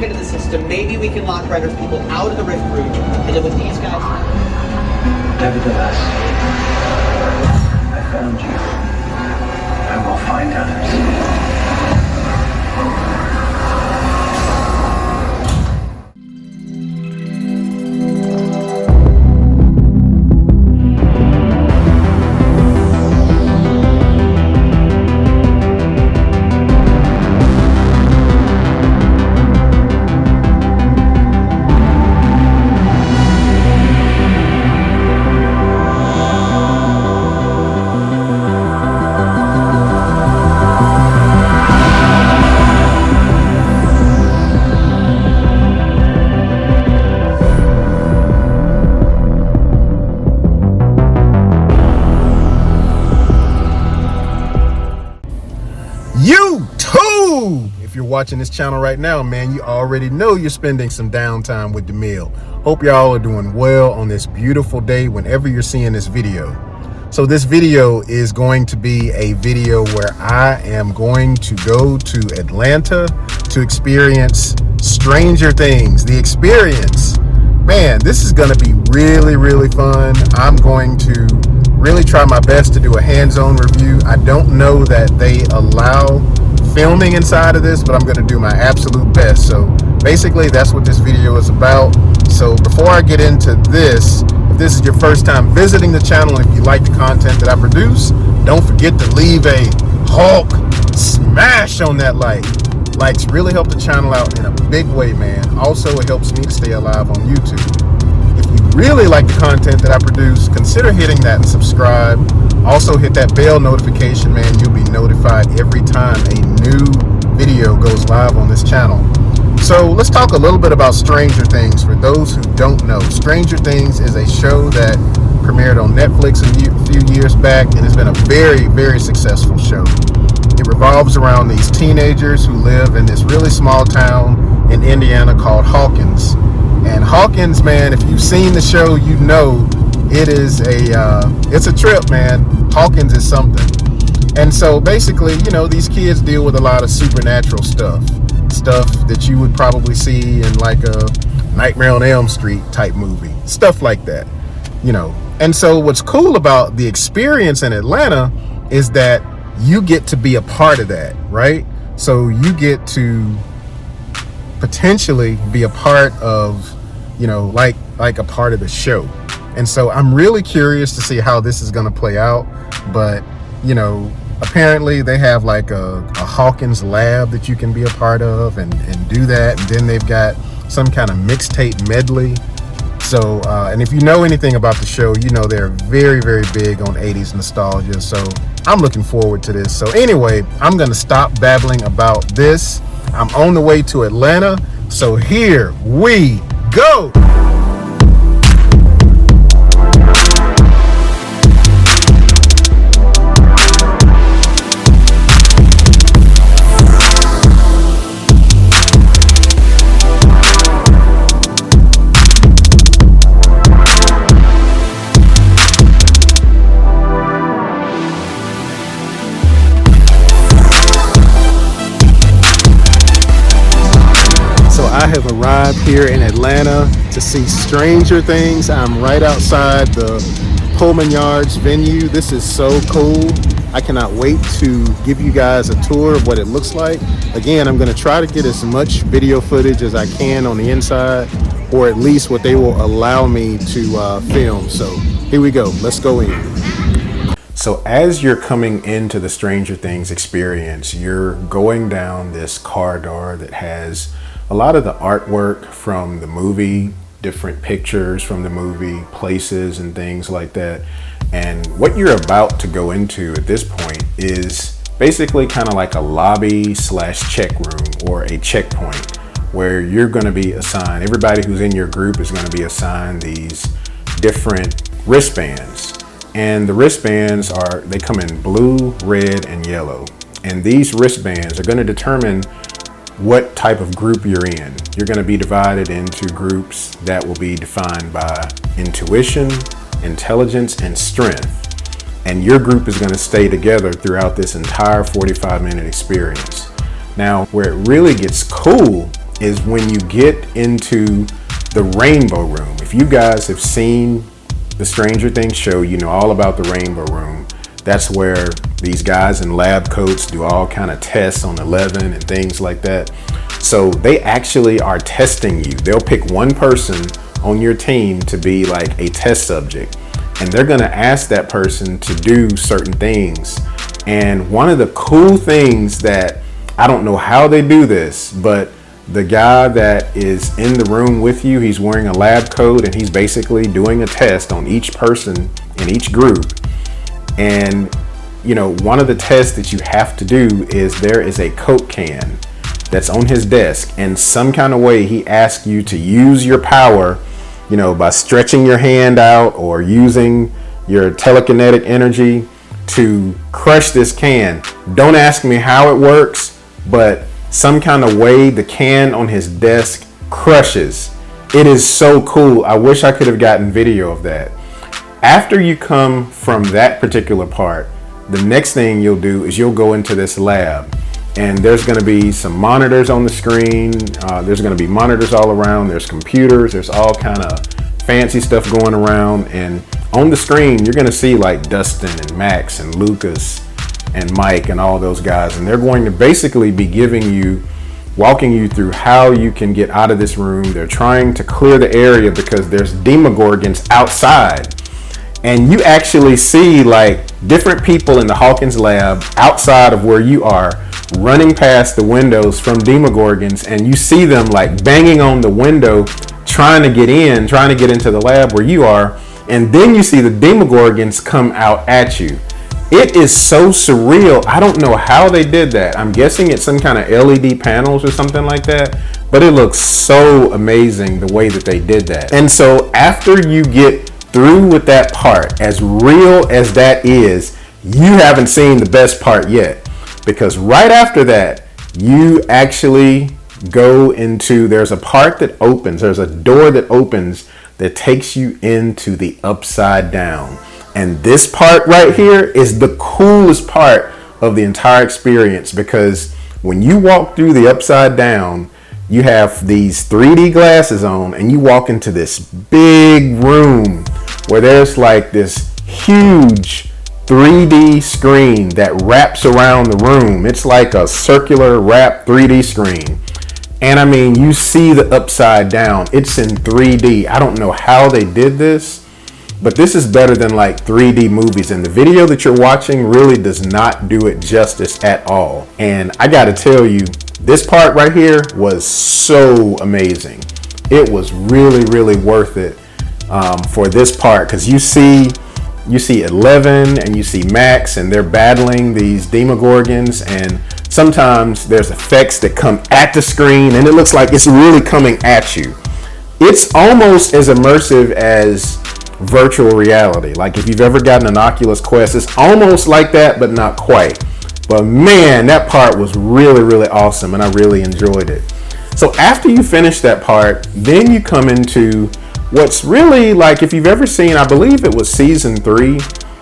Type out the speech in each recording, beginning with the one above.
back into the system. Maybe we can lock Render's people out of the Rift Group, and then with these guys... Nevertheless, I found you. I will find others. If you're watching this channel right now, man, you already know you're spending some downtime with Demille. Hope y'all are doing well on this beautiful day whenever you're seeing this video. So this video is going to be a video where I am going to go to Atlanta to experience Stranger Things, the experience. Man, this is going to be really, really fun. I'm going to really try my best to do a hands-on review. I don't know that they allow filming inside of this, but I'm going to do my absolute best. So basically that's what this video is about. So before I get into this, if this is your first time visiting the channel, and if you like the content that I produce, don't forget to leave a Hulk smash on that like. Likes really help the channel out in a big way, man. Also, it helps me to stay alive on YouTube. If you really like the content that I produce, consider hitting that and subscribe. Also hit that bell notification, man. You'll be notified every time a new video goes live on this channel. So let's talk a little bit about Stranger Things. For those who don't know, Stranger Things is a show that premiered on Netflix a few years back, and it's been a very, very successful show. It revolves around these teenagers who live in this really small town in Indiana called Hawkins. And Hawkins, man, if you've seen the show, you know it is it's a trip, man. Hawkins is something. And so basically, you know, these kids deal with a lot of supernatural stuff that you would probably see in like a Nightmare on Elm Street type movie, stuff like that, you know. And so what's cool about the experience in Atlanta is that you get to be a part of that, right? So you get to potentially be a part of, you know, like a part of the show. And so I'm really curious to see how this is going to play out. But, you know, apparently they have like a Hawkins lab that you can be a part of and do that. And then they've got some kind of mixtape medley. So, and if you know anything about the show, you know they're very, very big on 80s nostalgia. So I'm looking forward to this. So anyway, I'm going to stop babbling about this. I'm on the way to Atlanta. So here we go. I have arrived here in Atlanta to see Stranger Things. I'm right outside the Pullman Yards venue. This is so cool. I cannot wait to give you guys a tour of what it looks like. Again, I'm going to try to get as much video footage as I can on the inside, or at least what they will allow me to film. So here we go. Let's go in. So as you're coming into the Stranger Things experience, you're going down this corridor that has a lot of the artwork from the movie, different pictures from the movie, places and things like that. And what you're about to go into at this point is basically kind of like a lobby slash check room or a checkpoint where you're going to be assigned, everybody who's in your group is going to be assigned these different wristbands. And the wristbands they come in blue, red, and yellow. And these wristbands are going to determine what type of group you're in. You're going to be divided into groups that will be defined by intuition, intelligence, and strength. And your group is going to stay together throughout this entire 45-minute experience. Now, where it really gets cool is when you get into the rainbow room. If you guys have seen the Stranger Things show, you know all about the rainbow room. That's where these guys in lab coats do all kind of tests on 11 and things like that. So they actually are testing you. They'll pick one person on your team to be like a test subject, and they're gonna ask that person to do certain things. And one of the cool things that, I don't know how they do this, but the guy that is in the room with you, he's wearing a lab coat and he's basically doing a test on each person in each group. And you know, one of the tests that you have to do is there is a Coke can that's on his desk, and some kind of way he asks you to use your power, you know, by stretching your hand out or using your telekinetic energy to crush this can. Don't ask me how it works, but some kind of way the can on his desk crushes. It is so cool. I wish I could have gotten video of that. After you come from that particular part, the next thing you'll do is you'll go into this lab, and there's going to be some monitors on the screen. There's going to be monitors all around. There's computers. There's all kind of fancy stuff going around. And on the screen, you're going to see like Dustin and Max and Lucas and Mike and all those guys. And they're going to basically be walking you through how you can get out of this room. They're trying to clear the area because there's Demogorgons outside. And you actually see like different people in the Hawkins lab outside of where you are, running past the windows from Demogorgons, and you see them like banging on the window, trying to get into the lab where you are. And then you see the Demogorgons come out at you. It is so surreal. I don't know how they did that. I'm guessing it's some kind of LED panels or something like that, but it looks so amazing the way that they did that. And so after you get through with that part, as real as that is, you haven't seen the best part yet, because right after that, you actually go into, there's a part that opens, there's a door that opens that takes you into the Upside Down. And this part right here is the coolest part of the entire experience, because when you walk through the Upside Down, you have these 3D glasses on, and you walk into this big room where there's like this huge 3D screen that wraps around the room. It's like a circular wrap 3D screen. And I mean, you see the Upside Down. It's in 3D. I don't know how they did this, but this is better than like 3D movies. And the video that you're watching really does not do it justice at all. And I gotta tell you, this part right here was so amazing. It was really, really worth it for this part, because you see 11 and you see Max, and they're battling these Demogorgons, and sometimes there's effects that come at the screen and it looks like it's really coming at you. It's almost as immersive as virtual reality. Like if you've ever gotten an Oculus Quest, it's almost like that, but not quite. But man, that part was really, really awesome, and I really enjoyed it. So after you finish that part, then you come into what's really like, if you've ever seen, I believe it was season 3,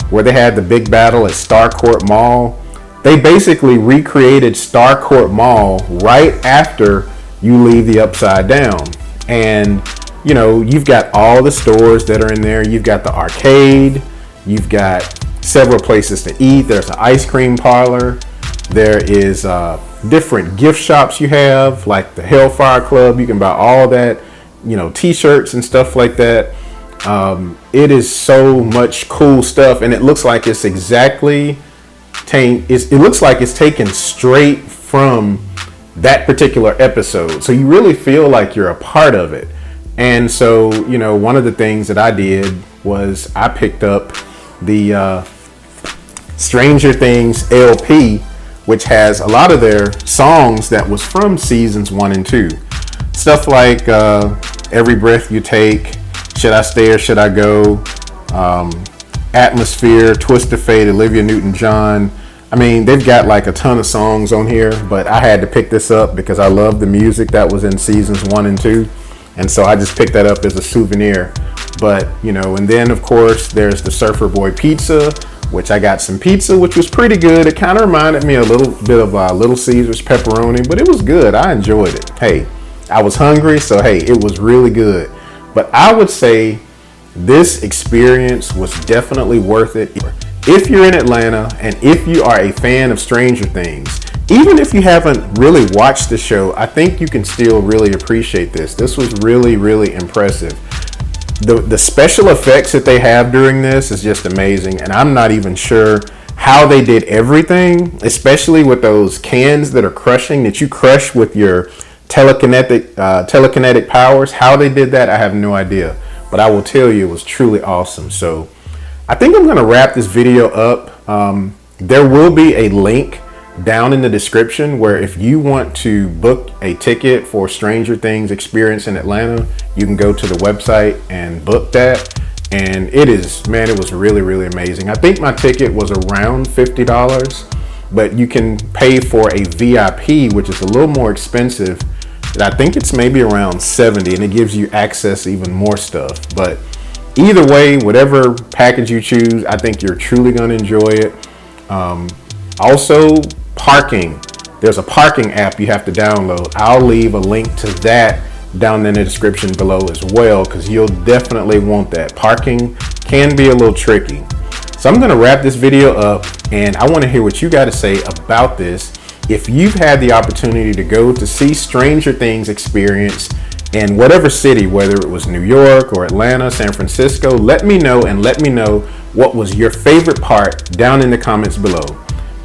where they had the big battle at Starcourt Mall. They basically recreated Starcourt Mall right after you leave the Upside Down. And you know, you've got all the stores that are in there. You've got the arcade, you've got several places to eat. There's an ice cream parlor. There is different gift shops you have, like the Hellfire Club. You can buy all that, you know, t-shirts and stuff like that. It is so much cool stuff, and it looks like it's it looks like it's taken straight from that particular episode. So you really feel like you're a part of it. And so, you know, one of the things that I did was I picked up the Stranger Things LP, which has a lot of their songs that was from seasons 1 and 2. Stuff like Every Breath You Take, Should I Stay or Should I Go, Atmosphere, Twist of Fate, Olivia Newton-John. I mean, they've got like a ton of songs on here, but I had to pick this up because I love the music that was in seasons 1 and 2. And so I just picked that up as a souvenir. But, you know, and then of course there's the Surfer Boy Pizza, which I got some pizza, which was pretty good. It kind of reminded me a little bit of Little Caesars pepperoni, but it was good. I enjoyed it. Hey, I was hungry, so hey, it was really good. But I would say this experience was definitely worth it. If you're in Atlanta and if you are a fan of Stranger Things, even if you haven't really watched the show, I think you can still really appreciate this. This was really, really impressive. The special effects that they have during this is just amazing, and I'm not even sure how they did everything, especially with those cans that are crushing, that you crush with your telekinetic powers. How they did that, I have no idea, but I will tell you it was truly awesome. So I think I'm going to wrap this video up. There will be a link down in the description where if you want to book a ticket for Stranger Things experience in Atlanta, you can go to the website and book that. And it was really, really amazing. I think my ticket was around $50, but you can pay for a VIP, which is a little more expensive. I think it's maybe around $70, and it gives you access to even more stuff. But either way, whatever package you choose, I think you're truly going to enjoy it. Also, parking. There's a parking app you have to download. I'll leave a link to that down in the description below as well, because you'll definitely want that. Parking can be a little tricky. So I'm going to wrap this video up, and I want to hear what you got to say about this. If you've had the opportunity to go to see Stranger Things experience in whatever city, whether it was New York or Atlanta, San Francisco, let me know, and let me know what was your favorite part down in the comments below.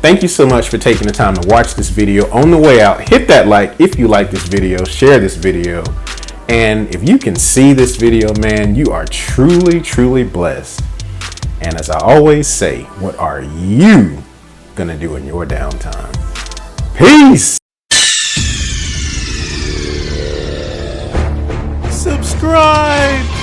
Thank you so much for taking the time to watch this video. On the way out, hit that like if you like this video, share this video. And if you can see this video, man, you are truly, truly blessed. And as I always say, what are you gonna do in your downtime? Peace. Subscribe.